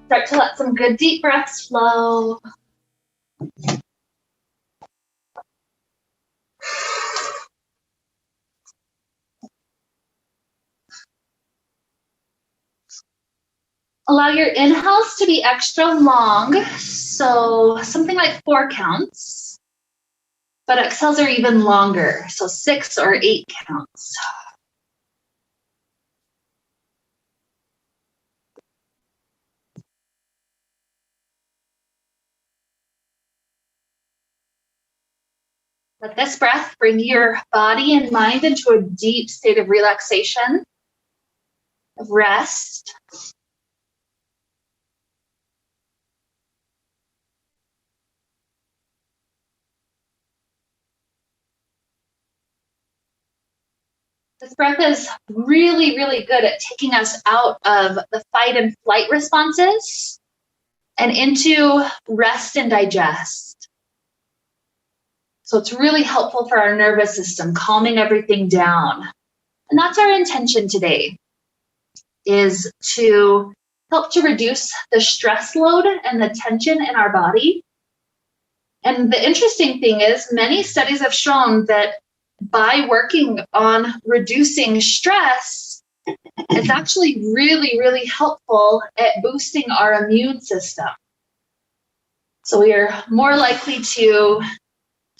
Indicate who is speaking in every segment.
Speaker 1: Start to let some good deep breaths flow. Allow your inhales to be extra long, so something like 4 counts. But exhales are even longer, so 6 or 8 counts. Let this breath bring your body and mind into a deep state of relaxation, of rest. This breath is really, really good at taking us out of the fight and flight responses and into rest and digest. So it's really helpful for our nervous system, calming everything down. And that's our intention today, is to help to reduce the stress load and the tension in our body. And the interesting thing is, many studies have shown that by working on reducing stress, it's actually really, really helpful at boosting our immune system. So we are more likely to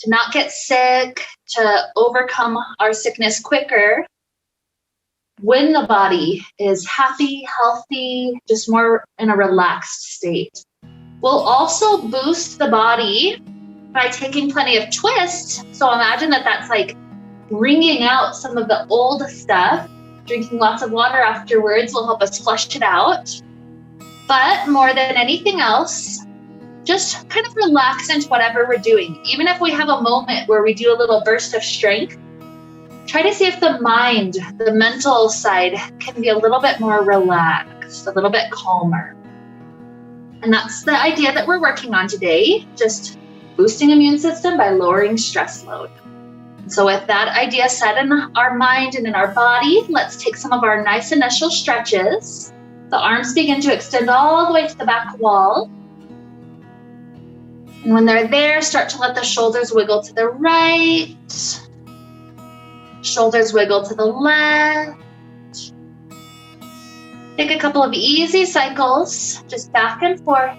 Speaker 1: not get sick, to overcome our sickness quicker when the body is happy, healthy, just more in a relaxed state. We'll also boost the body by taking plenty of twists. So imagine that that's like wringing out some of the old stuff. Drinking lots of water afterwards will help us flush it out. But more than anything else, just kind of relax into whatever we're doing. Even if we have a moment where we do a little burst of strength, try to see if the mind, the mental side, can be a little bit more relaxed, a little bit calmer. And that's the idea that we're working on today, just boosting immune system by lowering stress load. So with that idea set in our mind and in our body, let's take some of our nice initial stretches. The arms begin to extend all the way to the back wall. And when they're there, start to let the shoulders wiggle to the right. Shoulders wiggle to the left. Take a couple of easy cycles, just back and forth.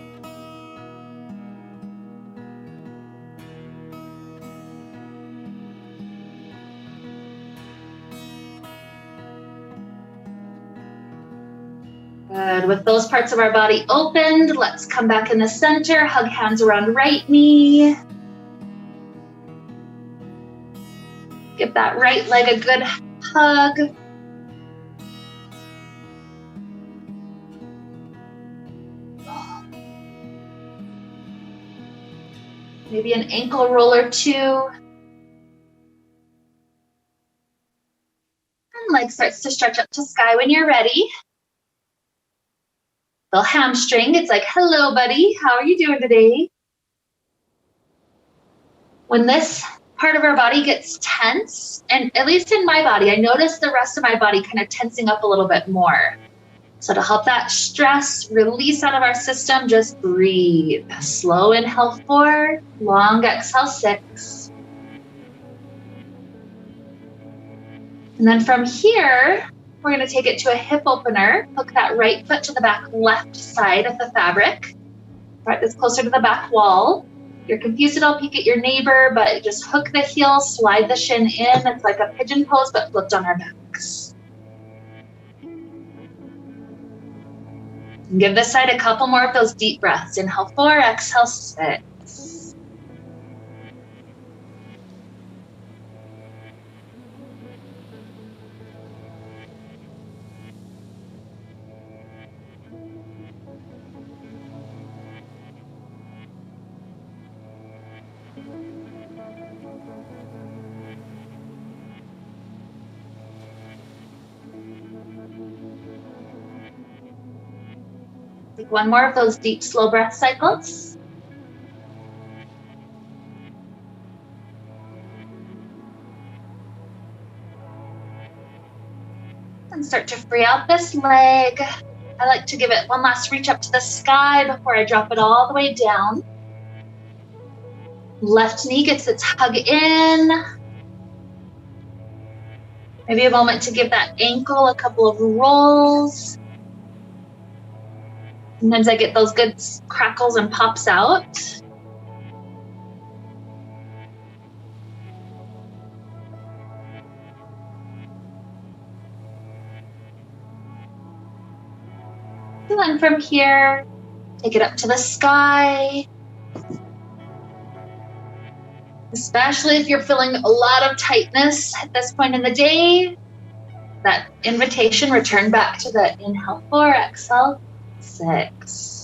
Speaker 1: Good. With those parts of our body opened, let's come back in the center, hug hands around right knee. Give that right leg a good hug. Maybe an ankle roll or two. And leg starts to stretch up to sky when you're ready. Little hamstring, it's like, hello buddy, how are you doing today? When this part of our body gets tense, and at least in my body, I notice the rest of my body kind of tensing up a little bit more. So to help that stress release out of our system, just breathe. Slow inhale 4, long exhale 6. And then from here, we're going to take it to a hip opener. Hook that right foot to the back left side of the fabric. Right this closer to the back wall. If you're confused, don't peek at your neighbor, but just hook the heel, slide the shin in. It's like a pigeon pose, but flipped on our backs. And give this side a couple more of those deep breaths. Inhale 4, exhale 6. Take one more of those deep, slow breath cycles. And start to free out this leg. I like to give it one last reach up to the sky before I drop it all the way down. Left knee gets its hug in. Maybe a moment to give that ankle a couple of rolls. Sometimes I get those good crackles and pops out. And then from here, take it up to the sky. Especially if you're feeling a lot of tightness at this point in the day, that invitation, return back to the inhale 4, exhale 6.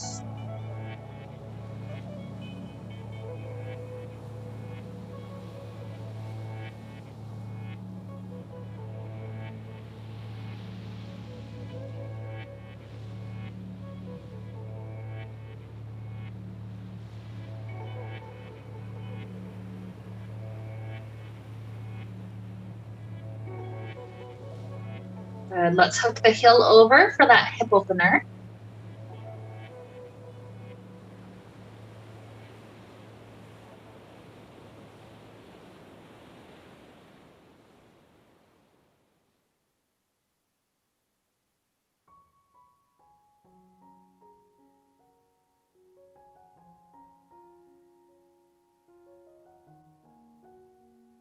Speaker 1: Good. Let's hook the heel over for that hip opener.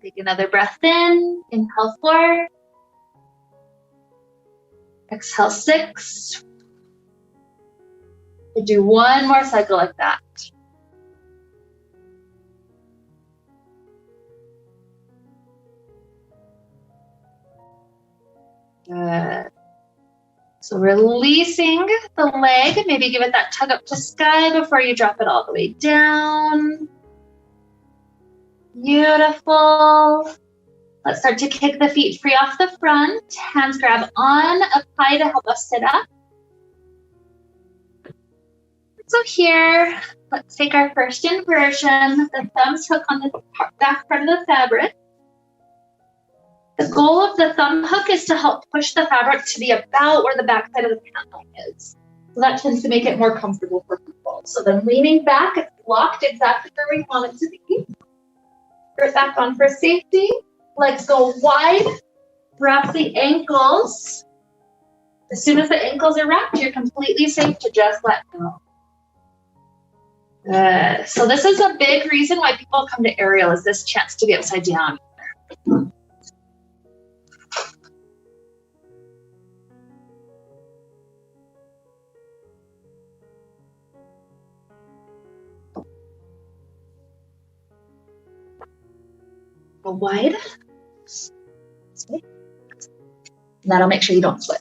Speaker 1: Take another breath in, inhale 4, exhale 6. We'll do one more cycle like that. Good. So releasing the leg, maybe give it that tug up to sky before you drop it all the way down. Beautiful. Let's start to kick the feet free off the front. Hands grab on up high to help us sit up. So here, let's take our first inversion. The thumbs hook on the back part of the fabric. The goal of the thumb hook is to help push the fabric to be about where the back side of the pant leg is. So that tends to make it more comfortable for people. So then leaning back, it's locked exactly where we want it to be. Put it back on for safety. Legs go wide. Wrap the ankles. As soon as the ankles are wrapped, you're completely safe to just let go. So this is a big reason why people come to aerial, is this chance to be upside down. Go wide. And that'll make sure you don't slip.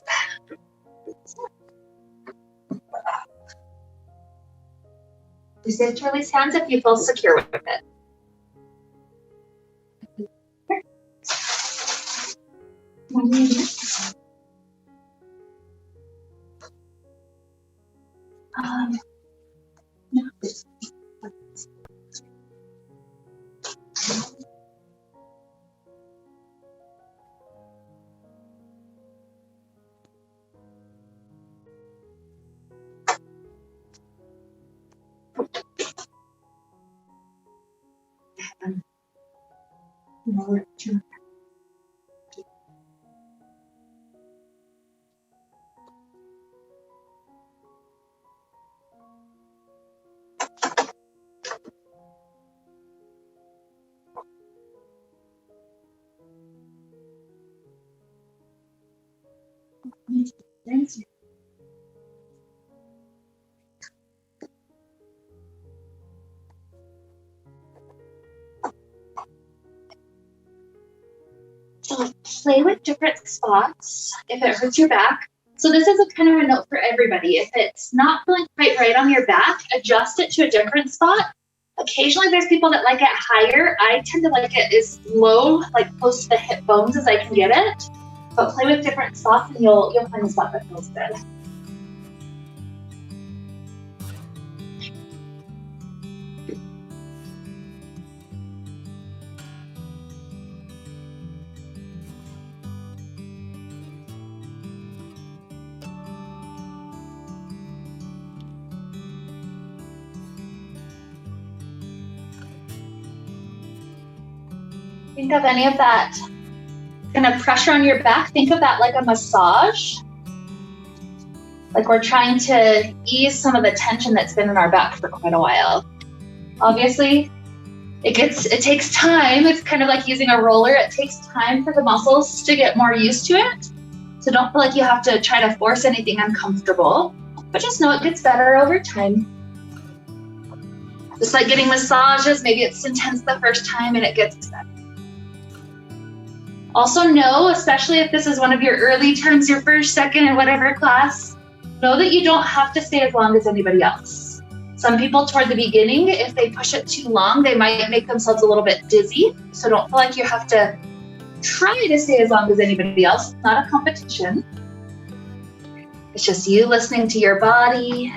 Speaker 1: You safe to release hands if you feel secure with it. Thanks. So play with different spots if it hurts your back. So this is a kind of a note for everybody. If it's not feeling quite right on your back, adjust it to a different spot. Occasionally there's people that like it higher. I tend to like it as low, like close to the hip bones as I can get it. But play with different spots and you'll find a spot that feels good. Think of any of that kind of pressure on your back. Think of that like a massage. Like we're trying to ease some of the tension that's been in our back for quite a while. Obviously, it takes time. It's kind of like using a roller. It takes time for the muscles to get more used to it. So don't feel like you have to try to force anything uncomfortable, but just know it gets better over time. Just like getting massages, maybe it's intense the first time and it gets better. Also know, especially if this is one of your early terms, your first, second, and whatever class, know that you don't have to stay as long as anybody else. Some people toward the beginning, if they push it too long, they might make themselves a little bit dizzy. So don't feel like you have to try to stay as long as anybody else. It's not a competition. It's just you listening to your body.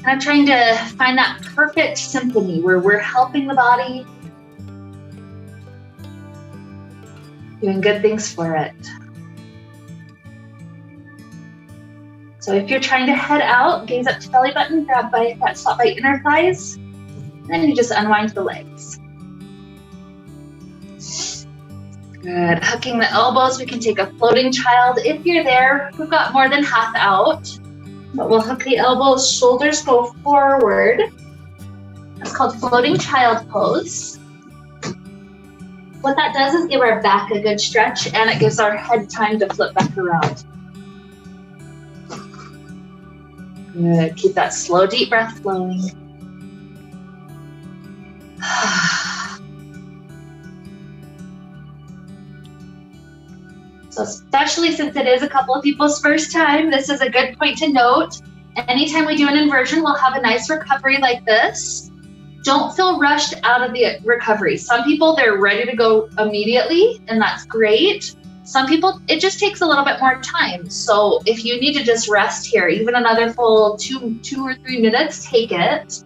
Speaker 1: Kind of trying to find that perfect symphony where we're helping the body, doing good things for it. So if you're trying to head out, gaze up to belly button, grab by that spot by inner thighs, then you just unwind the legs. Good. Hooking the elbows, we can take a floating child. If you're there, we've got more than half out, but we'll hook the elbows, shoulders go forward. It's called floating child pose. What that does is give our back a good stretch and it gives our head time to flip back around. Good. Keep that slow, deep breath flowing. So especially since it is a couple of people's first time, this is a good point to note. Anytime we do an inversion, we'll have a nice recovery like this. Don't feel rushed out of the recovery. Some people, they're ready to go immediately, and that's great. Some people, it just takes a little bit more time. So if you need to just rest here, even another full two or 3 minutes, take it.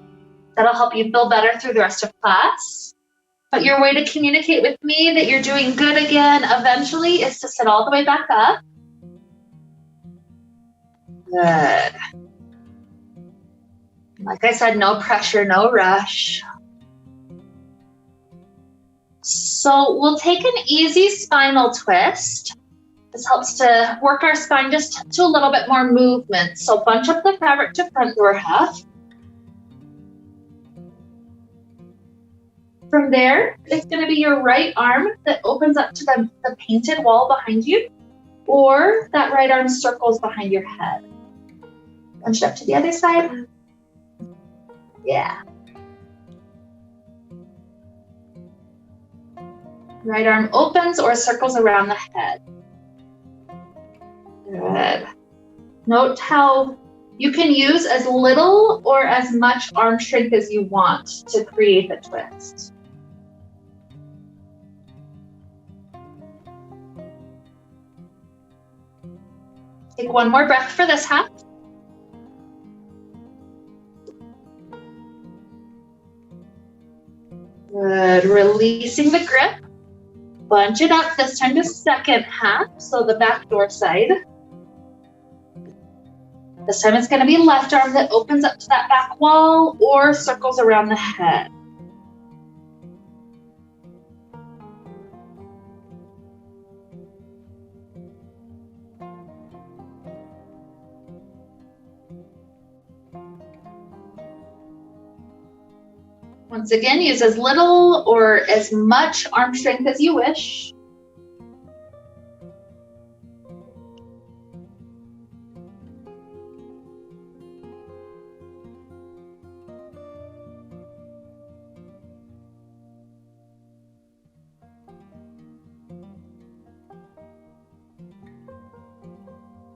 Speaker 1: That'll help you feel better through the rest of class. But your way to communicate with me that you're doing good again eventually is to sit all the way back up. Good. Like I said, no pressure, no rush. So we'll take an easy spinal twist. This helps to work our spine just to a little bit more movement. So bunch up the fabric to front door half. From there, it's going to be your right arm that opens up to the painted wall behind you, or that right arm circles behind your head. Bunch it up to the other side. Yeah. Right arm opens or circles around the head. Good. Note how you can use as little or as much arm strength as you want to create the twist. Take one more breath for this half. Good. Releasing the grip. Bunch it up. This time to second half, so the back door side. This time it's going to be left arm that opens up to that back wall or circles around the head. Once again, use as little or as much arm strength as you wish.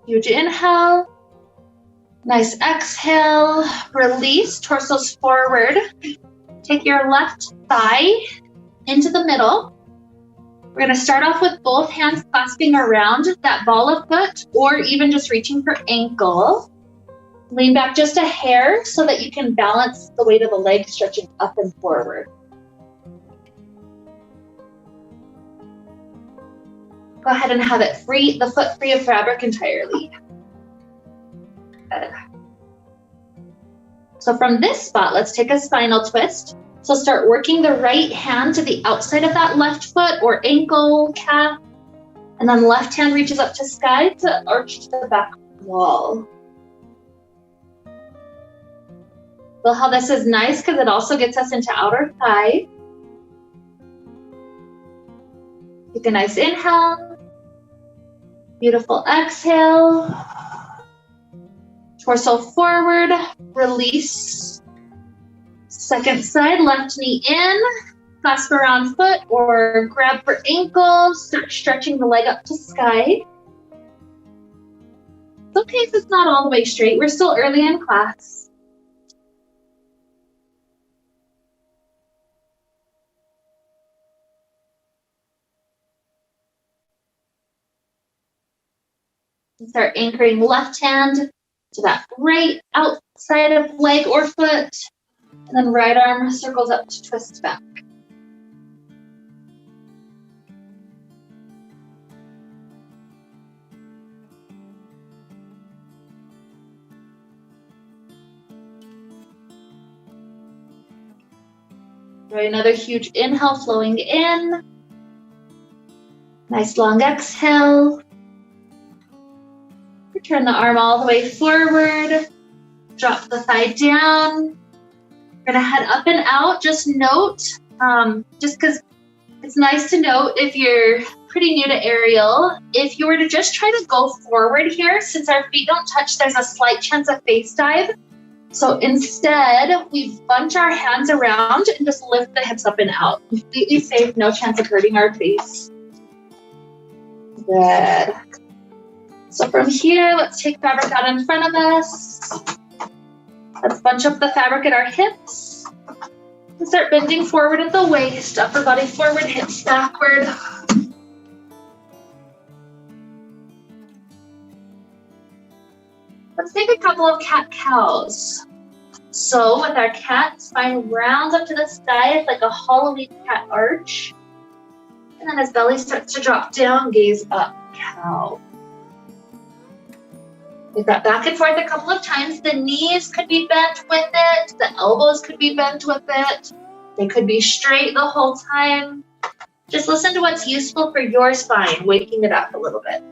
Speaker 1: Huge inhale. Nice exhale. Release, torsos forward. Take your left thigh into the middle. We're going to start off with both hands clasping around that ball of foot or even just reaching for ankle. Lean back just a hair so that you can balance the weight of the leg stretching up and forward. Go ahead and have it free, the foot free of fabric entirely. Good. So from this spot, let's take a spinal twist. So start working the right hand to the outside of that left foot or ankle, calf, and then left hand reaches up to sky to arch to the back wall. Feel how this is nice because it also gets us into outer thigh. Take a nice inhale. Beautiful exhale. Torso forward, release. Second side, left knee in, clasp around foot or grab for ankle, start stretching the leg up to sky. It's okay if it's not all the way straight, we're still early in class. Start anchoring left hand to that right outside of leg or foot. And then right arm circles up to twist back. Right, another huge inhale flowing in. Nice long exhale. Return the arm all the way forward. Drop the thigh down. We're gonna head up and out. Just note, just because it's nice to note if you're pretty new to aerial, if you were to just try to go forward here, since our feet don't touch, there's a slight chance of face dive. So instead, we bunch our hands around and just lift the hips up and out. Completely safe, no chance of hurting our face. Good. So from here, let's take fabric out in front of us. Let's bunch up the fabric at our hips. And start bending forward at the waist, upper body forward, hips backward. Let's take a couple of cat-cows. So with our cat, spine rounds up to the sky, it's like a Halloween cat arch. And then as belly starts to drop down, gaze up, cow. Take that back and forth a couple of times. The knees could be bent with it. The elbows could be bent with it. They could be straight the whole time. Just listen to what's useful for your spine, waking it up a little bit.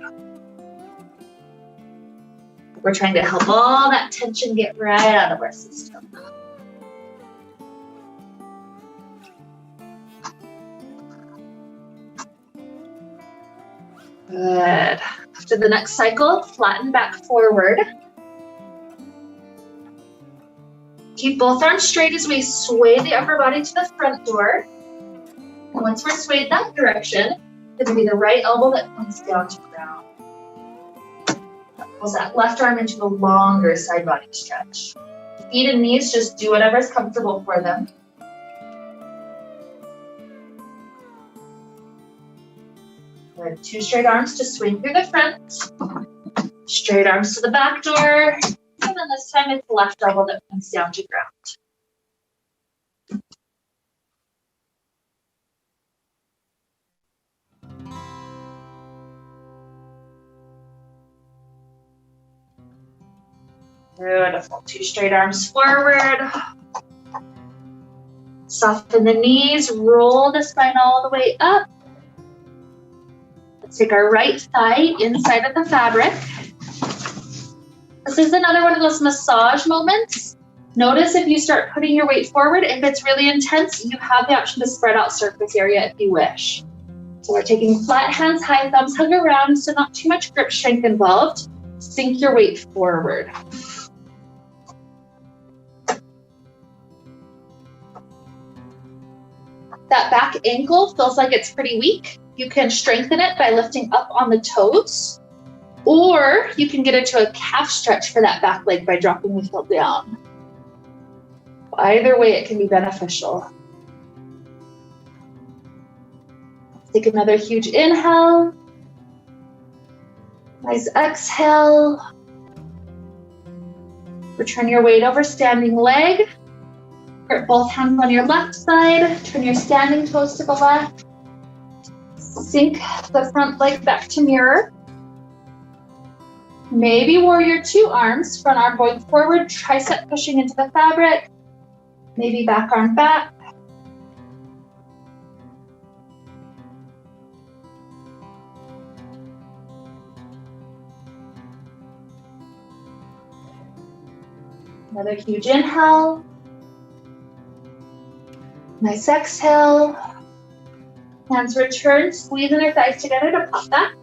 Speaker 1: We're trying to help all that tension get right out of our system. Good. After the next cycle, flatten back forward. Keep both arms straight as we sway the upper body to the front door. And once we're swayed that direction, it's going to be the right elbow that comes down to ground. Pulls that left arm into a longer side body stretch. Feet and knees, just do whatever's comfortable for them. Good. Two straight arms to swing through the front. Straight arms to the back door. And then this time it's the left elbow that comes down to ground. Beautiful. Two straight arms forward. Soften the knees, roll the spine all the way up. Let's take our right thigh inside of the fabric. This is another one of those massage moments. Notice if you start putting your weight forward, if it's really intense, you have the option to spread out surface area if you wish. So we're taking flat hands, high thumbs hug around, so not too much grip strength involved. Sink your weight forward. That back ankle feels like it's pretty weak. You can strengthen it by lifting up on the toes, or you can get into a calf stretch for that back leg by dropping the heel down. Either way, it can be beneficial. Take another huge inhale. Nice exhale. Return your weight over standing leg. Grip both hands on your left side. Turn your standing toes to the left. Sink the front leg back to mirror. Maybe warrior two arms, front arm going forward, tricep pushing into the fabric. Maybe back arm back. Another huge inhale. Nice exhale. Hands return, squeezing our thighs together to pop that.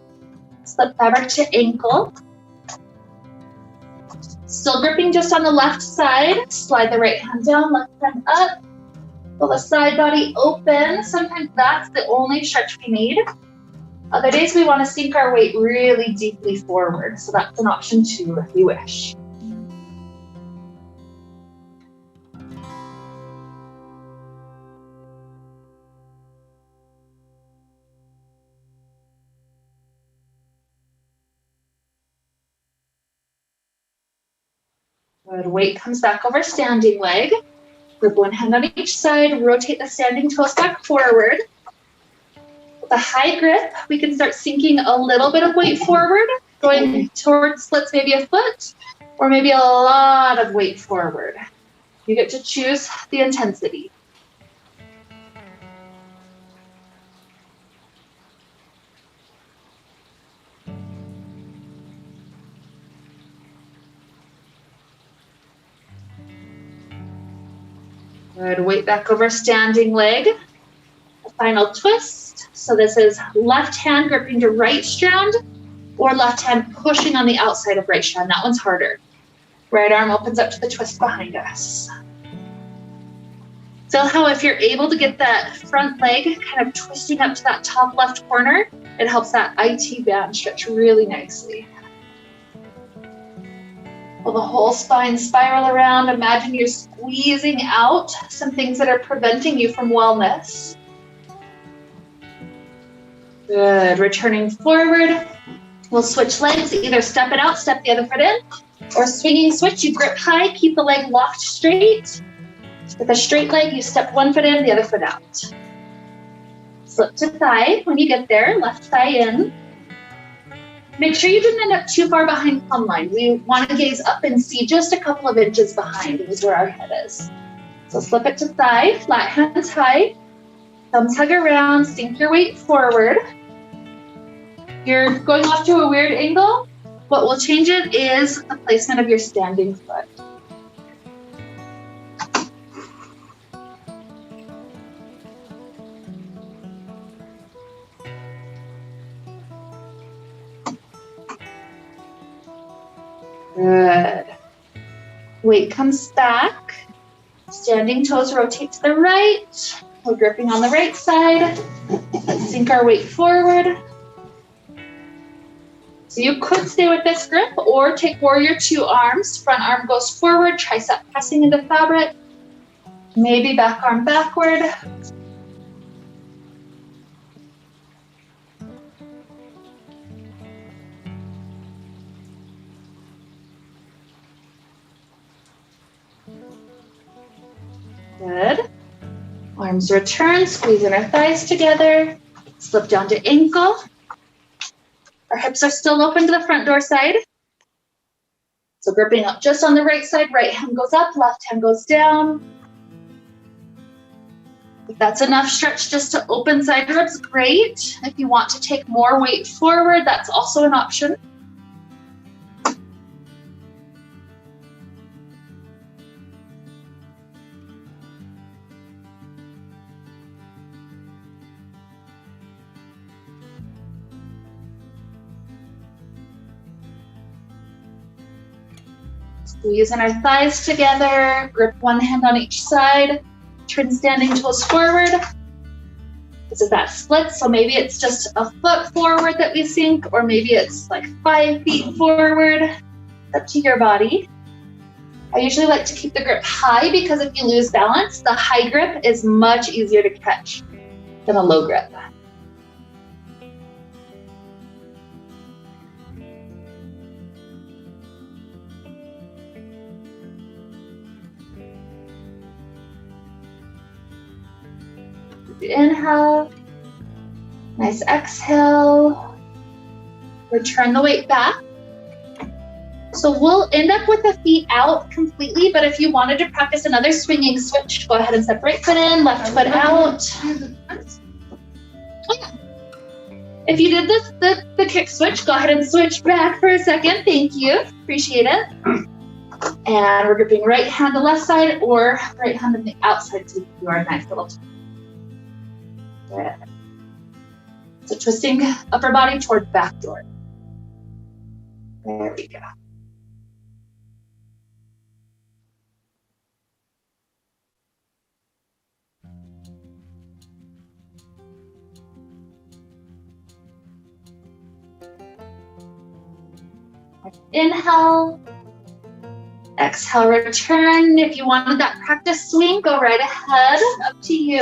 Speaker 1: Slip fabric to ankle. Still gripping just on the left side. Slide the right hand down, left hand up. Pull the side body open. Sometimes that's the only stretch we need. Other days we want to sink our weight really deeply forward. So that's an option too if you wish. Good, weight comes back over standing leg. Grip one hand on each side, rotate the standing toes back forward. With a high grip, we can start sinking a little bit of weight forward, going towards splits maybe a foot, or maybe a lot of weight forward. You get to choose the intensity. Good, weight back over standing leg. A final twist. So this is left hand gripping to right strand or left hand pushing on the outside of right strand. That one's harder. Right arm opens up to the twist behind us. Feel how if you're able to get that front leg kind of twisting up to that top left corner, it helps that IT band stretch really nicely. Pull the whole spine spiral around. Imagine you're squeezing out some things that are preventing you from wellness. Good, returning forward. We'll switch legs, either step it out, step the other foot in, or swinging switch, you grip high, keep the leg locked straight. With a straight leg, you step one foot in, the other foot out. Slip to thigh when you get there, left thigh in. Make sure you didn't end up too far behind plumb line. We want to gaze up and see just a couple of inches behind is where our head is. So slip it to thigh, flat hands high, thumbs hug around, sink your weight forward. You're going off to a weird angle. What will change it is the placement of your standing foot. Good. Weight comes back. Standing toes rotate to the right. We're gripping on the right side. Let's sink our weight forward. So you could stay with this grip or take warrior two arms. Front arm goes forward, tricep pressing into fabric. Maybe back arm backward. Good. Arms return, squeezing our thighs together. Slip down to ankle. Our hips are still open to the front door side. So gripping up just on the right side, right hand goes up, left hand goes down. If that's enough stretch just to open side ribs, great. If you want to take more weight forward, that's also an option. Squeezing our thighs together, grip one hand on each side, turn standing toes forward. This is that split, so maybe it's just a foot forward that we sink, or maybe it's like 5 feet forward. It's up to your body. I usually like to keep the grip high because if you lose balance, the high grip is much easier to catch than a low grip. Inhale, nice exhale, return the weight back. So we'll end up with the feet out completely, but if you wanted to practice another swinging switch, go ahead and step right foot in, left foot out. If you did the kick switch, go ahead and switch back for a second. Thank you, appreciate it. And we're gripping right hand the left side or right hand on the outside to do our nice little twist. Good. So twisting upper body toward back door. There we go. Inhale. Exhale, return. If you wanted that practice swing, go right ahead, up to you.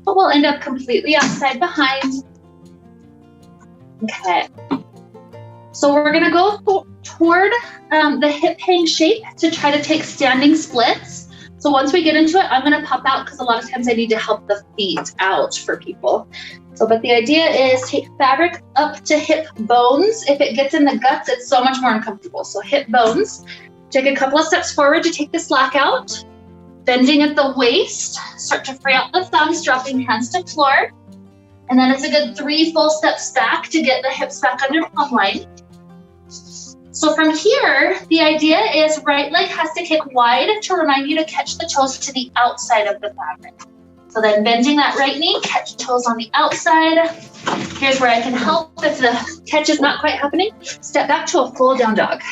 Speaker 1: But we'll end up completely outside behind. Okay. So we're gonna go toward the hip hang shape to try to take standing splits. So once we get into it, I'm gonna pop out because a lot of times I need to help the feet out for people. So, but the idea is take fabric up to hip bones. If it gets in the guts, it's so much more uncomfortable. So hip bones, take a couple of steps forward to take the slack out. Bending at the waist, start to free out the thumbs, dropping hands to floor. And then it's a good 3 full steps back to get the hips back under plumb line. So from here, the idea is right leg has to kick wide to remind you to catch the toes to the outside of the fabric. So then bending that right knee, catch toes on the outside. Here's where I can help if the catch is not quite happening. Step back to a full down dog.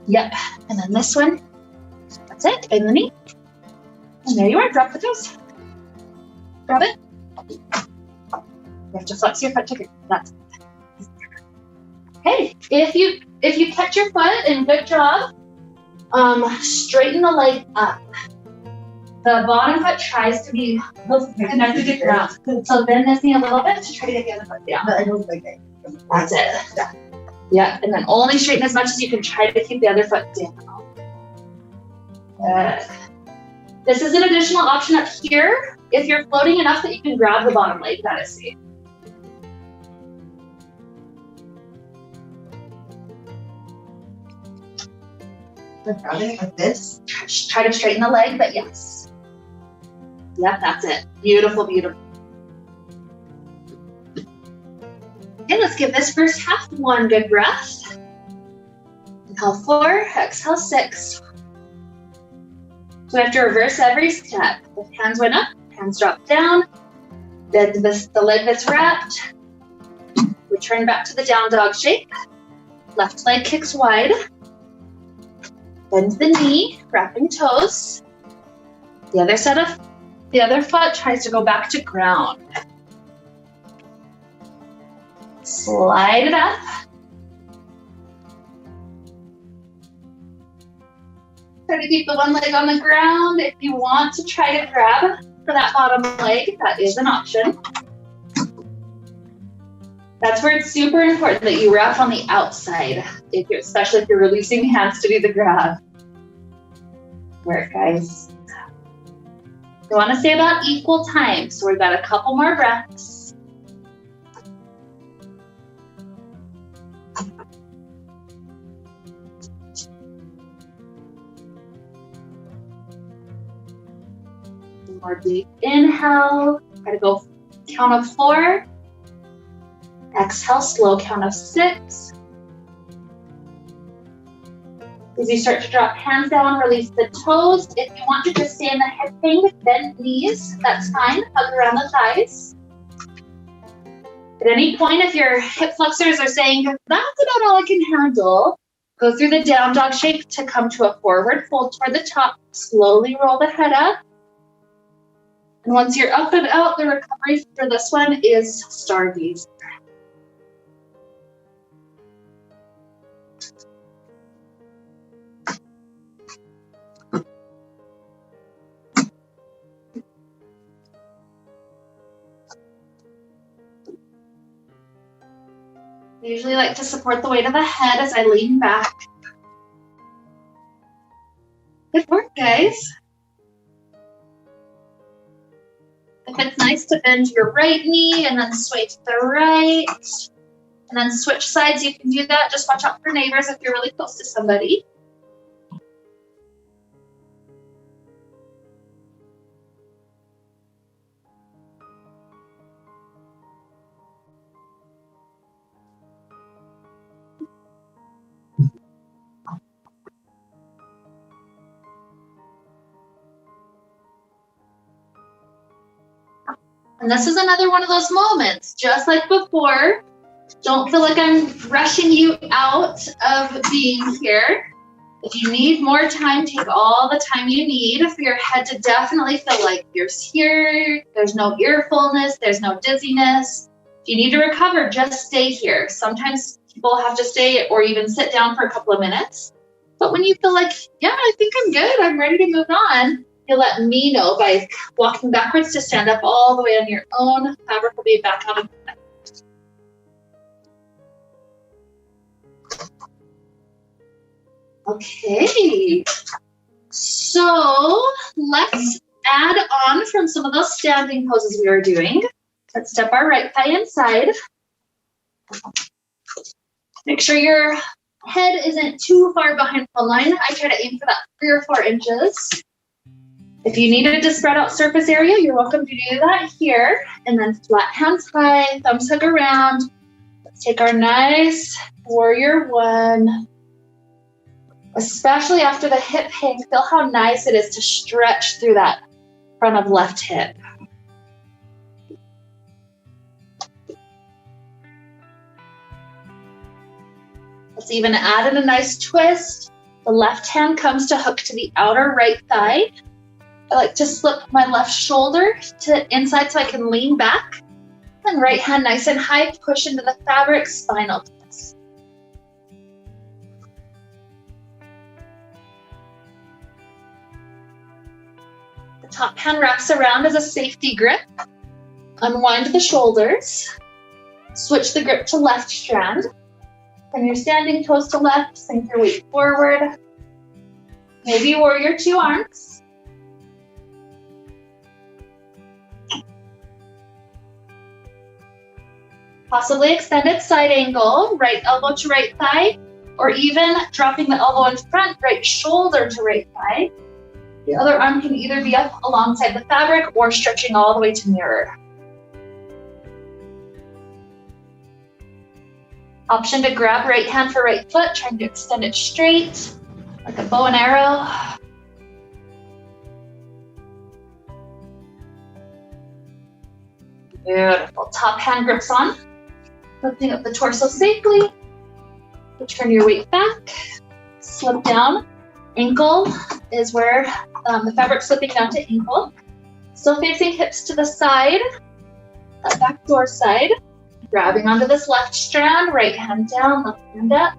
Speaker 1: Yep, and then this one. That's it, bend the knee. And there you are, drop the toes. Grab it. You have to flex your foot to grip. That's it. Okay, if you catch your foot, and good job, straighten the leg up. The bottom foot tries to be connected to the ground. So bend this knee a little bit to try to get the other foot down. That's it. Yeah, and then only straighten as much as you can. Try to keep the other foot down. This is an additional option up here. If you're floating enough that you can grab the bottom leg, that is safe. Like this. Try to straighten the leg, but yes. Yep, that's it. Beautiful, beautiful. Okay, let's give this first half one good breath. Inhale 4, exhale 6. So we have to reverse every step. The hands went up, hands drop down. Then the leg that's wrapped. Return back to the down dog shape. Left leg kicks wide. Bend the knee, wrapping toes. The other foot tries to go back to ground. Slide it up. Try to keep the one leg on the ground. If you want to try to grab for that bottom leg, that is an option. That's where it's super important that you wrap on the outside, especially if you're releasing hands to do the grab. Work, guys. We want to stay about equal time, so we've got a couple more breaths. More deep inhale. Try to go count of 4. Exhale, slow count of 6. As you start to drop hands down, release the toes. If you want to just stay in the hip hang with bent knees, that's fine. Hug around the thighs. At any point, if your hip flexors are saying, that's about all I can handle, go through the down dog shape to come to a forward fold toward the top. Slowly roll the head up. And once you're up and out, the recovery for this one is stargazer. I usually like to support the weight of the head as I lean back. Good work, guys. If it's nice to bend your right knee and then sway to the right, and then switch sides, you can do that. Just watch out for neighbors if you're really close to somebody. And this is another one of those moments, just like before. Don't feel like I'm rushing you out of being here. If you need more time, take all the time you need for your head to definitely feel like you're here. There's no ear fullness, there's no dizziness. If you need to recover, just stay here. Sometimes people have to stay or even sit down for a couple of minutes. But when you feel like, yeah, I think I'm good, I'm ready to move on, you'll let me know by walking backwards to stand up all the way on your own. Fabric will be back on. Okay, so let's add on from some of those standing poses we were doing. Let's step our right thigh inside. Make sure your head isn't too far behind the line. I try to aim for that 3 or 4 inches. If you needed to spread out surface area, you're welcome to do that here. And then flat hands high, thumbs hug around. Let's take our nice warrior one. Especially after the hip hang, feel how nice it is to stretch through that front of left hip. Let's even add in a nice twist. The left hand comes to hook to the outer right thigh. I like to slip my left shoulder to inside so I can lean back. And right hand nice and high, push into the fabric, spinal twist. The top hand wraps around as a safety grip. Unwind the shoulders. Switch the grip to left strand. When you're standing toes to left, sink your weight forward. Maybe warrior 2 arms. Possibly extended side angle, right elbow to right thigh, or even dropping the elbow in front, right shoulder to right thigh. The other arm can either be up alongside the fabric or stretching all the way to mirror. Option to grab right hand for right foot, trying to extend it straight, like a bow and arrow. Beautiful. Top hand grips on. Lifting up the torso safely. Turn your weight back. Slip down. Ankle is where the fabric's slipping down to ankle. Still facing hips to the side. That back door side. Grabbing onto this left strand, right hand down, left hand up.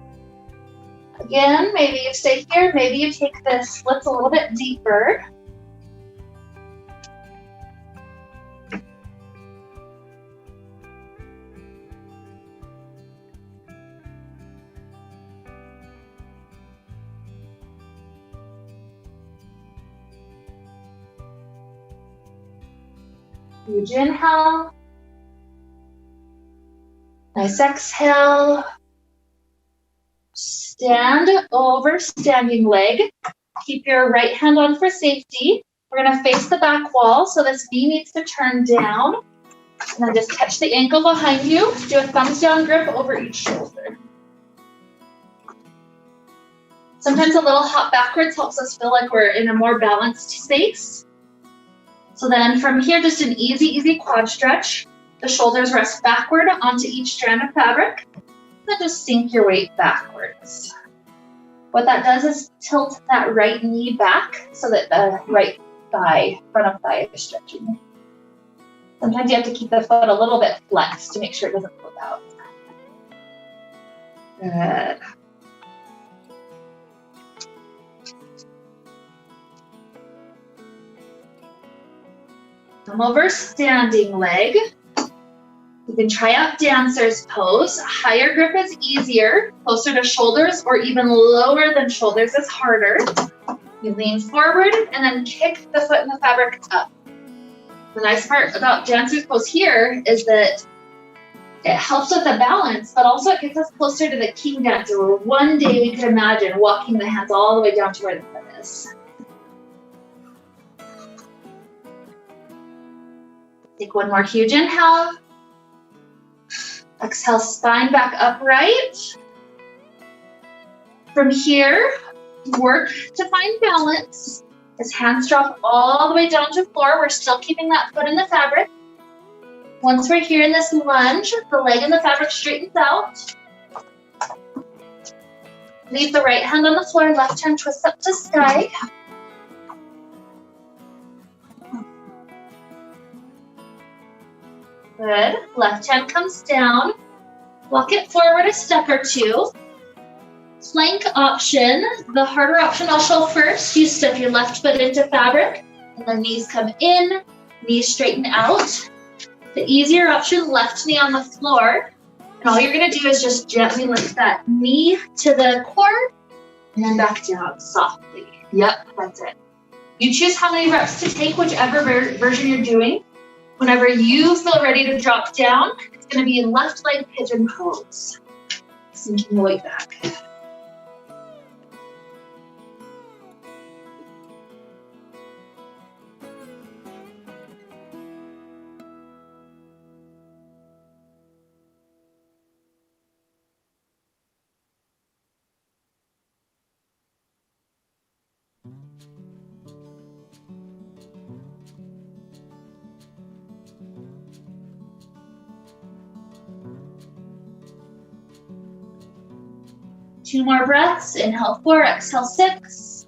Speaker 1: Again, maybe you stay here, maybe you take the splits a little bit deeper. Huge inhale. Nice exhale. Stand over standing leg. Keep your right hand on for safety. We're going to face the back wall, so this knee needs to turn down. And then just catch the ankle behind you. Do a thumbs down grip over each shoulder. Sometimes a little hop backwards helps us feel like we're in a more balanced space. So then from here, just an easy quad stretch. The shoulders rest backward onto each strand of fabric. Then just sink your weight backwards. What that does is tilt that right knee back so that the right thigh, front of thigh is stretching. Sometimes you have to keep the foot a little bit flexed to make sure it doesn't flip out. Good. Come over standing leg. You can try out dancer's pose. Higher grip is easier, closer to shoulders, or even lower than shoulders is harder. You lean forward and then kick the foot in the fabric up. The nice part about dancer's pose here is that it helps with the balance, but also it gets us closer to the king dancer, where one day we could imagine walking the hands all the way down to where the foot is. Take one more huge inhale. Exhale, spine back upright. From here, work to find balance. As hands drop all the way down to floor, we're still keeping that foot in the fabric. Once we're here in this lunge, the leg and the fabric straightens out. Leave the right hand on the floor, left hand twists up to sky. Good. Left hand comes down. Walk it forward a step or two. Plank option. The harder option I'll show first. You step your left foot into fabric, and the knees come in, knees straighten out. The easier option, left knee on the floor. And all you're gonna do is just gently lift that knee to the core and then back down softly. Yep, that's it. You choose how many reps to take, whichever version you're doing. Whenever you feel ready to drop down, it's gonna be left leg pigeon pose. Sinking the weight back. Two more breaths. Inhale 4, exhale 6.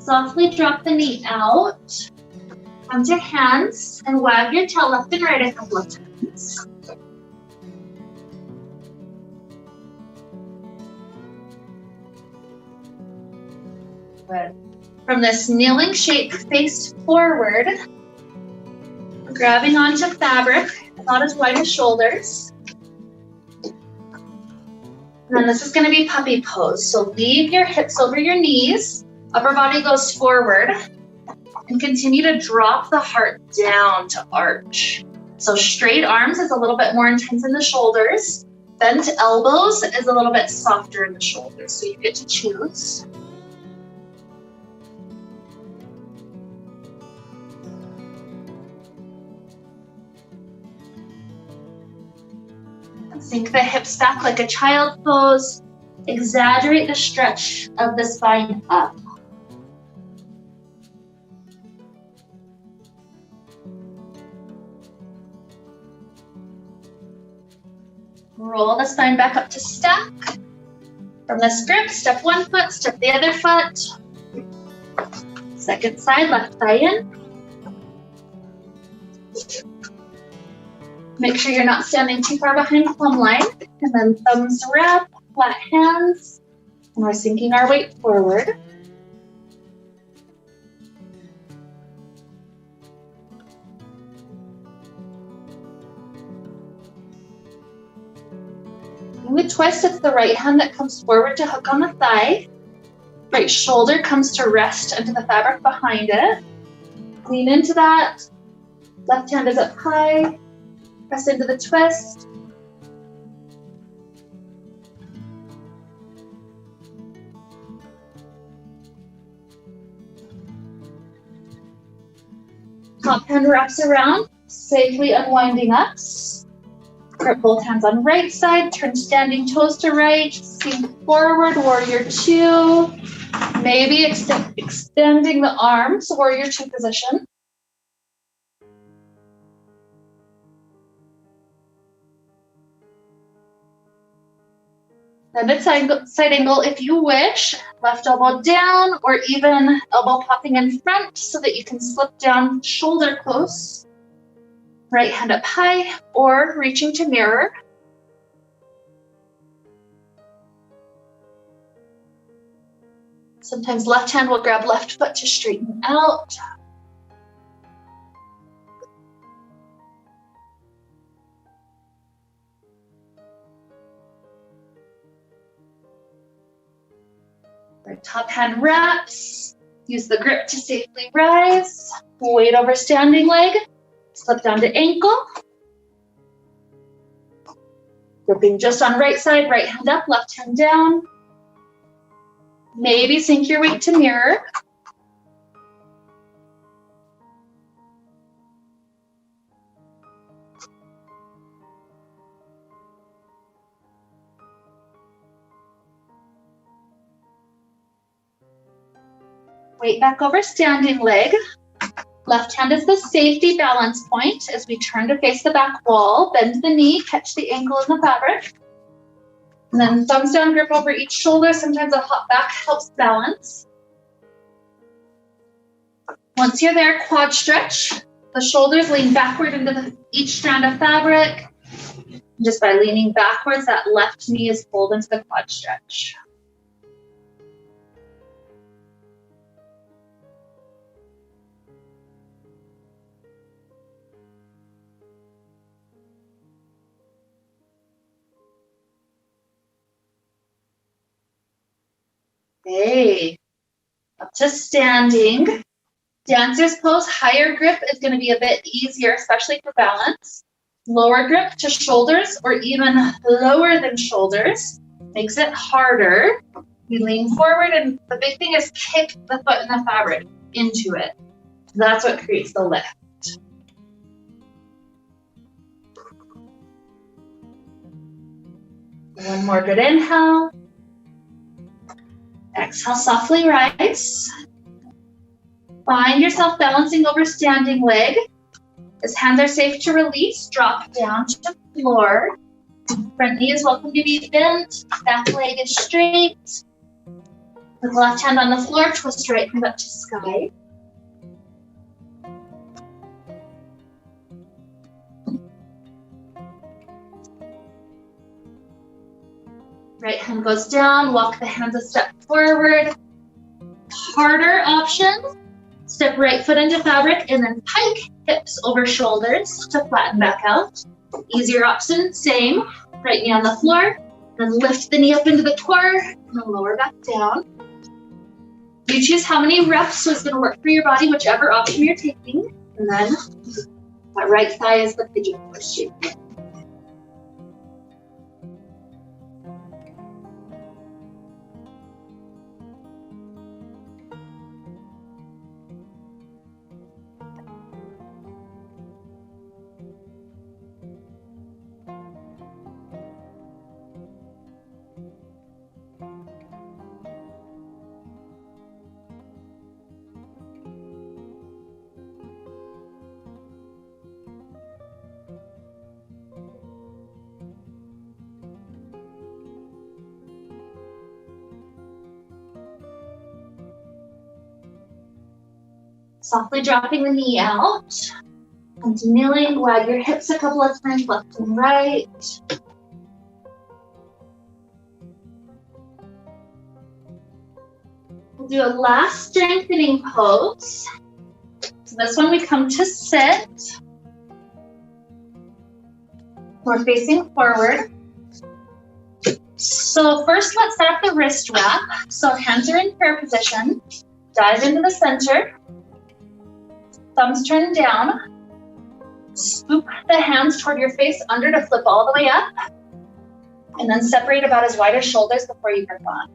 Speaker 1: Softly drop the knee out. Come to hands and wag your tail left and right a couple of times. Good. From this kneeling shape, face forward, grabbing onto fabric, not as wide as shoulders. And then this is going to be puppy pose. So leave your hips over your knees, upper body goes forward, and continue to drop the heart down to arch. So straight arms is a little bit more intense in the shoulders. Bent elbows is a little bit softer in the shoulders. So you get to choose. Sink the hips back like a child pose. Exaggerate the stretch of the spine up. Roll the spine back up to stack. From this grip, step one foot, step the other foot. Second side, left thigh in. Make sure you're not standing too far behind plumb line. And then thumbs wrap, flat hands. And we're sinking our weight forward. In the twist, it's the right hand that comes forward to hook on the thigh. Right shoulder comes to rest into the fabric behind it. Lean into that. Left hand is up high. Press into the twist. Top hand wraps around, safely unwinding us. Grip both hands on right side, turn standing toes to right, sink forward, warrior two. Maybe extending the arms, warrior two position. The mid-side angle if you wish, left elbow down or even elbow popping in front so that you can slip down shoulder close. Right hand up high or reaching to mirror. Sometimes left hand will grab left foot to straighten out. Right top hand wraps. Use the grip to safely rise. Weight over standing leg. Slip down to ankle. Gripping just on right side, right hand up, left hand down. Maybe sink your weight to mirror. Weight back over standing leg. Left hand is the safety balance point as we turn to face the back wall. Bend the knee, catch the ankle in the fabric. And then thumbs down, grip over each shoulder. Sometimes a hop back helps balance. Once you're there, quad stretch. The shoulders lean backward into each strand of fabric. Just by leaning backwards, that left knee is pulled into the quad stretch. Okay, up to standing. Dancer's pose, higher grip is going to be a bit easier, especially for balance. Lower grip to shoulders or even lower than shoulders makes it harder. You lean forward, and the big thing is kick the foot in the fabric into it. That's what creates the lift. One more good inhale. Exhale, softly rise. Find yourself balancing over standing leg. As hands are safe to release, drop down to the floor. Front knee is welcome to be bent. Back leg is straight. With left hand on the floor, twist right hand up to sky. Right hand goes down, walk the hands a step forward. Harder option, step right foot into fabric and then pike hips over shoulders to flatten back out. Easier option, same, right knee on the floor, then lift the knee up into the core and then lower back down. You choose how many reps is going to work for your body, whichever option you're taking, and then that right thigh is the pigeon pose shape. Softly dropping the knee out. And kneeling, wag your hips a couple of times, left and right. We'll do a last strengthening pose. So this one we come to sit. We're facing forward. So first let's set up the wrist wrap. So hands are in prayer position. Dive into the center. Thumbs turn down. Scoop the hands toward your face under to flip all the way up. And then separate about as wide as shoulders before you grip on.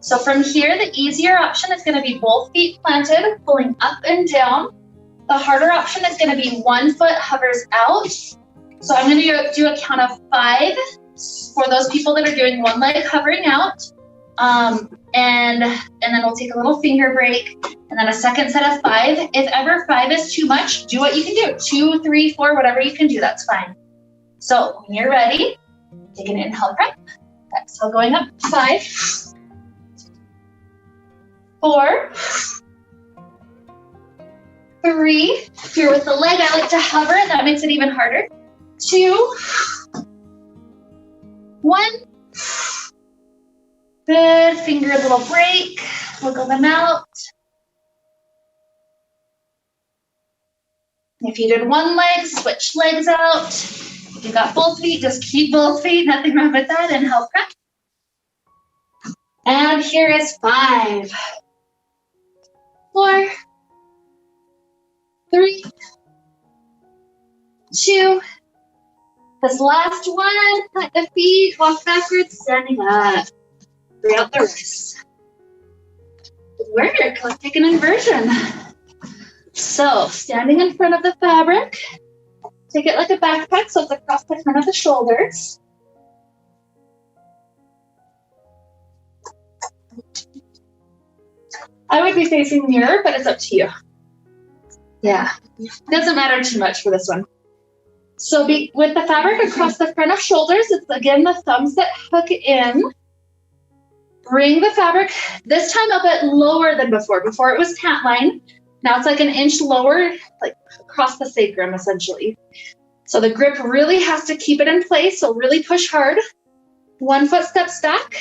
Speaker 1: So from here, the easier option is going to be both feet planted, pulling up and down. The harder option is going to be one foot hovers out. So I'm going to do a count of 5 for those people that are doing one leg hovering out. And then we'll take a little finger break and then a second set of 5. If ever 5 is too much, do what you can do. 2, 3, 4, whatever you can do, that's fine. So when you're ready, take an inhale breath. Exhale, going up. 5, 4, 3. If you're with the leg, I like to hover. That makes it even harder. 2, 1. Good. Finger a little break. Wiggle them out. If you did one leg, switch legs out. If you got both feet, just keep both feet. Nothing wrong with that. Inhale, press. And here is 5, 4, 3, 2. This last one, plant the feet, walk backwards, standing up. Bring out the wrists. Work, let's take an inversion. So, standing in front of the fabric, take it like a backpack so it's across the front of the shoulders. I would be facing the mirror, but it's up to you. Yeah, doesn't matter too much for this one. So with the fabric across the front of shoulders, it's again the thumbs that hook in. Bring the fabric, this time a bit lower than before. Before it was pant line. Now it's like an inch lower, like across the sacrum essentially. So the grip really has to keep it in place, so really push hard. 1 foot steps back.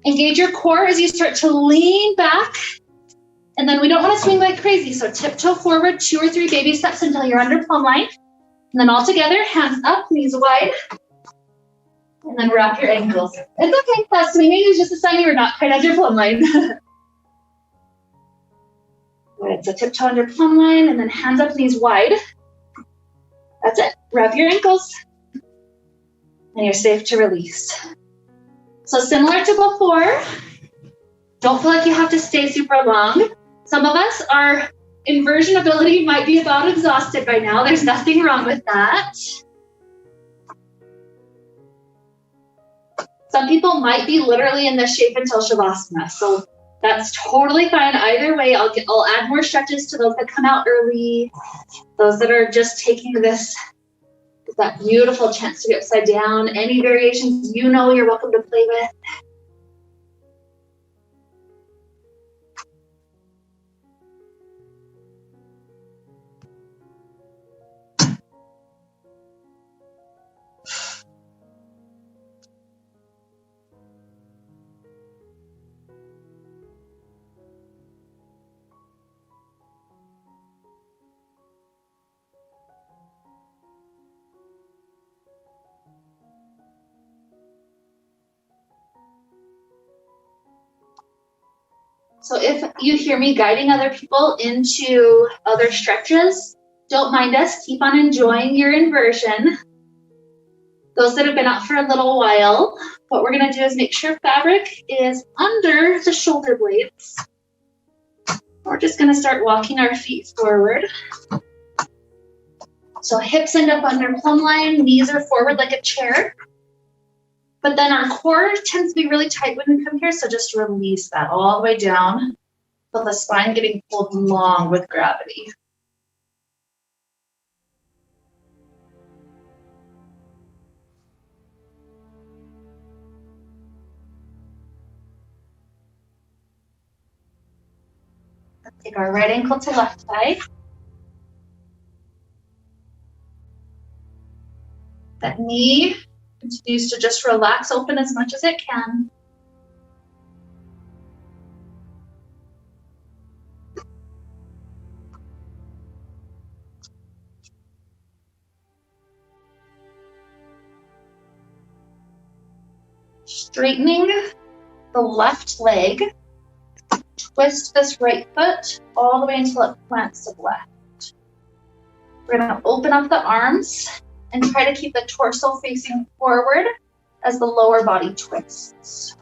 Speaker 1: Engage your core as you start to lean back. And then we don't want to swing like crazy, so tiptoe forward 2 or 3 baby steps until you're under plumb line. And then all together, hands up, knees wide. And then wrap your ankles. It's okay, that swinging is just a sign you're not quite under plumb line. Good, so tiptoe under plumb line, and then hands up, knees wide. That's it, wrap your ankles. And you're safe to release. So similar to before, don't feel like you have to stay super long. Some of us, our inversion ability might be about exhausted by now. There's nothing wrong with that. Some people might be literally in this shape until Shavasana. So that's totally fine. Either way, I'll add more stretches to those that come out early. Those that are just taking that beautiful chance to be upside down. Any variations you're welcome to play with. So if you hear me guiding other people into other stretches, don't mind us, keep on enjoying your inversion. Those that have been out for a little while, what we're gonna do is make sure fabric is under the shoulder blades. We're just gonna start walking our feet forward. So hips end up under plumb line, knees are forward like a chair. But then our core tends to be really tight when we come here, so just release that all the way down. Feel the spine getting pulled long with gravity. Let's take our right ankle to left thigh. That knee continues to just relax open as much as it can. Straightening the left leg. Twist this right foot all the way until it plants to the left. We're going to open up the arms and try to keep the torso facing forward as the lower body twists.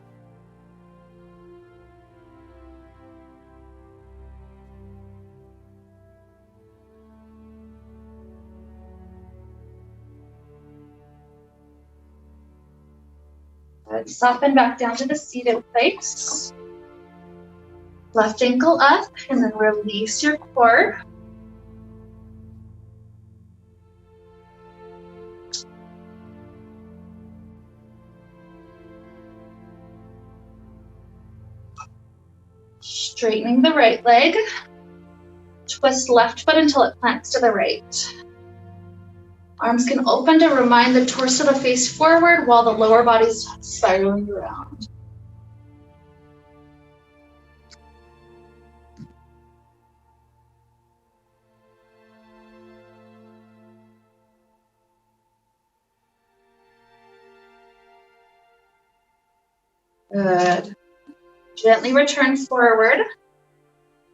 Speaker 1: Good. Soften back down to the seated place. Left ankle up, and then release your core. Straightening the right leg. Twist left foot until it plants to the right. Arms can open to remind the torso to face forward while the lower body's spiraling around. Good. Gently return forward,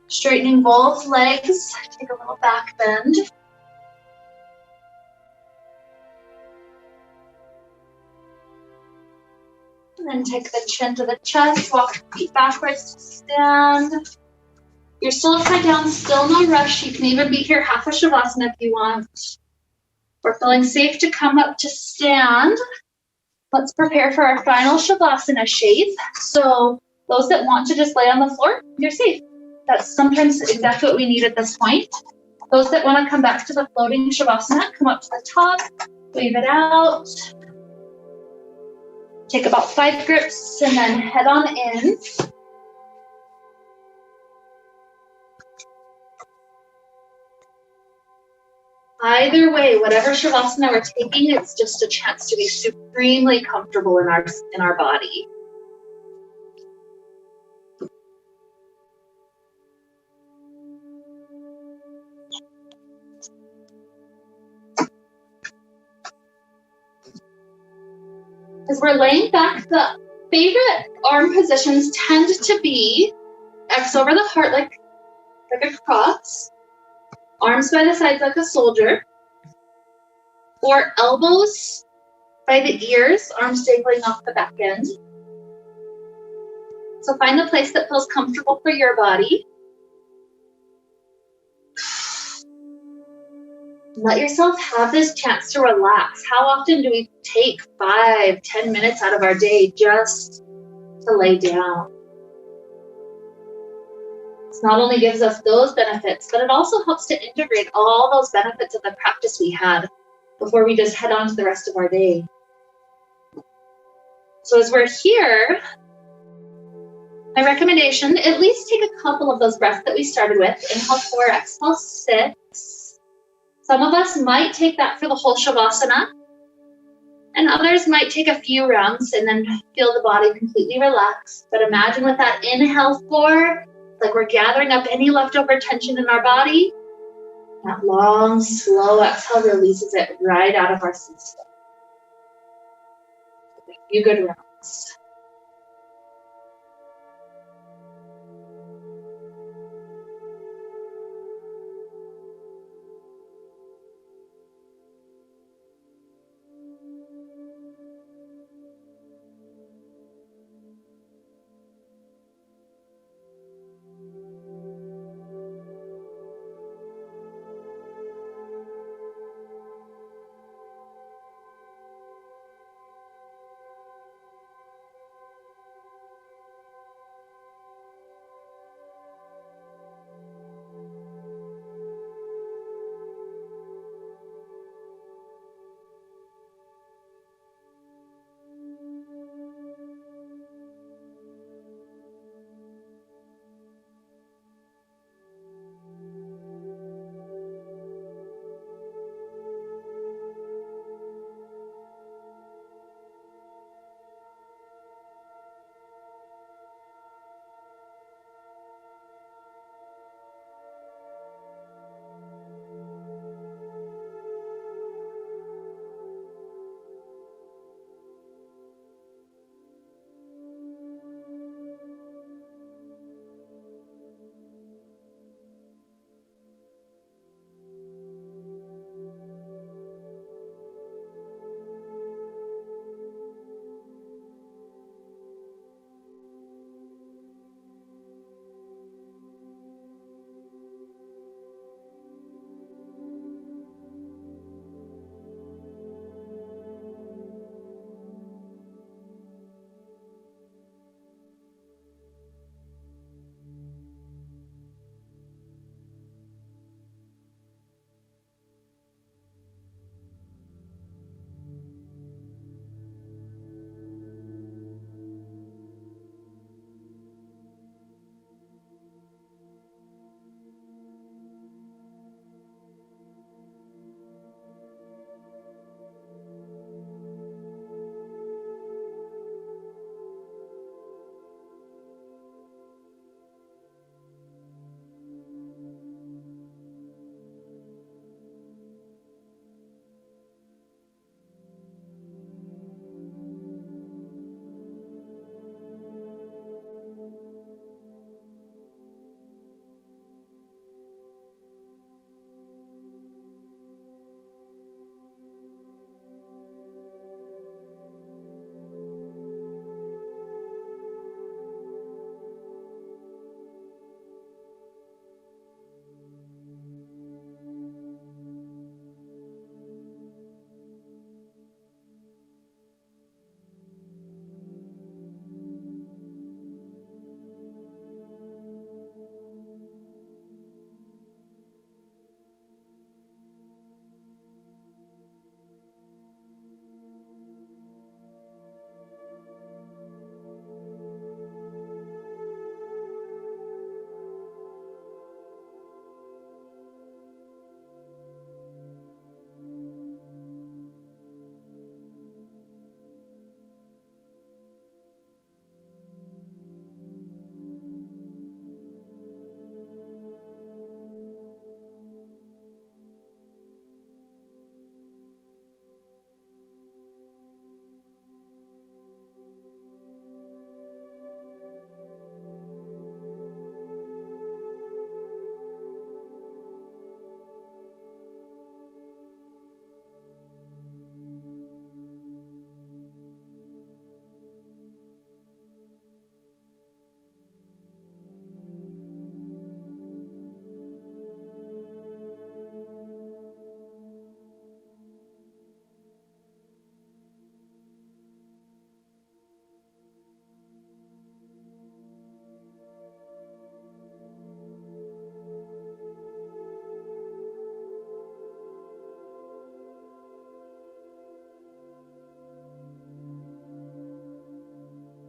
Speaker 1: straightening both legs. Take a little back bend. And then take the chin to the chest, walk your feet backwards to stand. You're still upside down, still no rush. You can even be here half a Shavasana if you want. We're feeling safe to come up to stand. Let's prepare for our final Shavasana shape. So those that want to just lay on the floor, you're safe. That's sometimes exactly what we need at this point. Those that want to come back to the floating Shavasana, come up to the top, wave it out. Take about 5 grips and then head on in. Either way, whatever Shavasana we're taking, it's just a chance to be supremely comfortable in our body. As we're laying back, the favorite arm positions tend to be X over the heart like a cross, arms by the sides like a soldier, or elbows by the ears, arms dangling off the back end. So find the place that feels comfortable for your body. Let yourself have this chance to relax. How often do we take 5-10 minutes out of our day just to lay down? This not only gives us those benefits, but it also helps to integrate all those benefits of the practice we had before we just head on to the rest of our day. So as we're here, my recommendation, at least take a couple of those breaths that we started with. Inhale 4, exhale 6. Some of us might take that for the whole Shavasana, and others might take a few rounds and then feel the body completely relaxed. But imagine with that inhale 4, like we're gathering up any leftover tension in our body. That long, slow exhale releases it right out of our system. A few good rounds.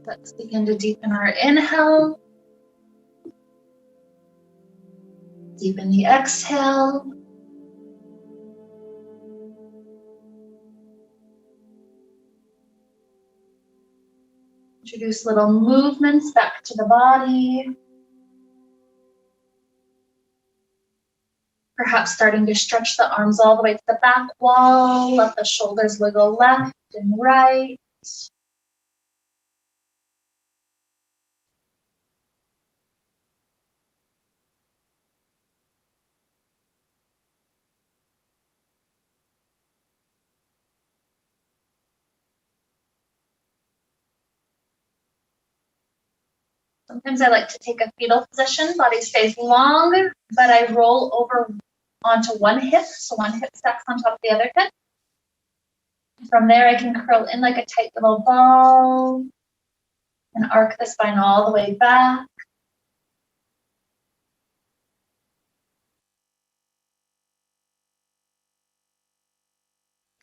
Speaker 1: Let's begin to deepen our inhale. Deepen the exhale. Introduce little movements back to the body. Perhaps starting to stretch the arms all the way to the back wall. Let the shoulders wiggle left and right. Sometimes I like to take a fetal position, body stays long, but I roll over onto one hip, so one hip stacks on top of the other hip. From there, I can curl in like a tight little ball and arc the spine all the way back.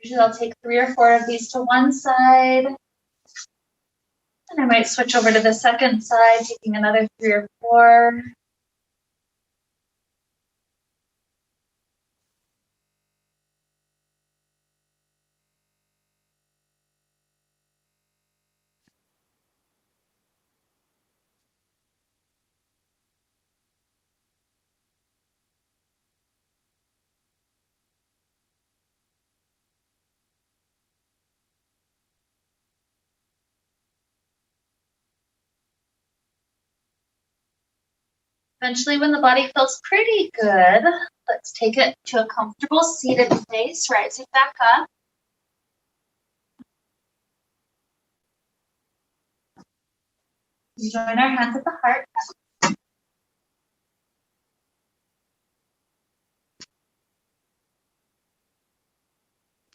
Speaker 1: Usually I'll take 3 or 4 of these to one side. And I might switch over to the second side, taking another 3 or 4. Eventually, when the body feels pretty good, let's take it to a comfortable seated place, rising back up. Join our hands at the heart.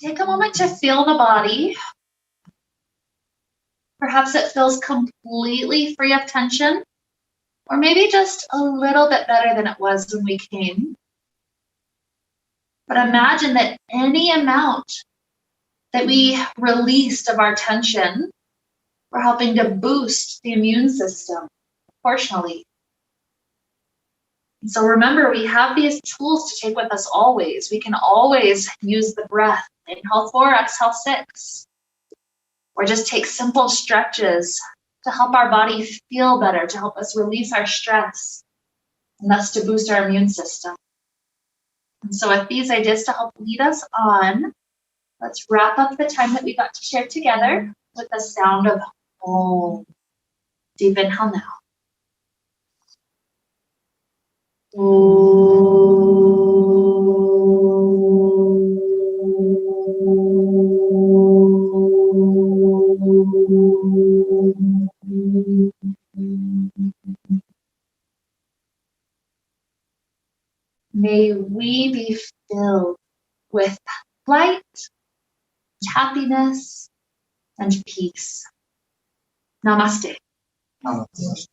Speaker 1: Take a moment to feel the body. Perhaps it feels completely free of tension, or maybe just a little bit better than it was when we came. But imagine that any amount that we released of our tension, we're helping to boost the immune system proportionally. And so remember, we have these tools to take with us always. We can always use the breath. Inhale 4, exhale 6. Or just take simple stretches to help our body feel better, to help us release our stress, and thus to boost our immune system. And so with these ideas to help lead us on, let's wrap up the time that we got to share together with the sound of Om. Deep inhale now. May we be filled with light, happiness, and peace. Namaste.
Speaker 2: Namaste.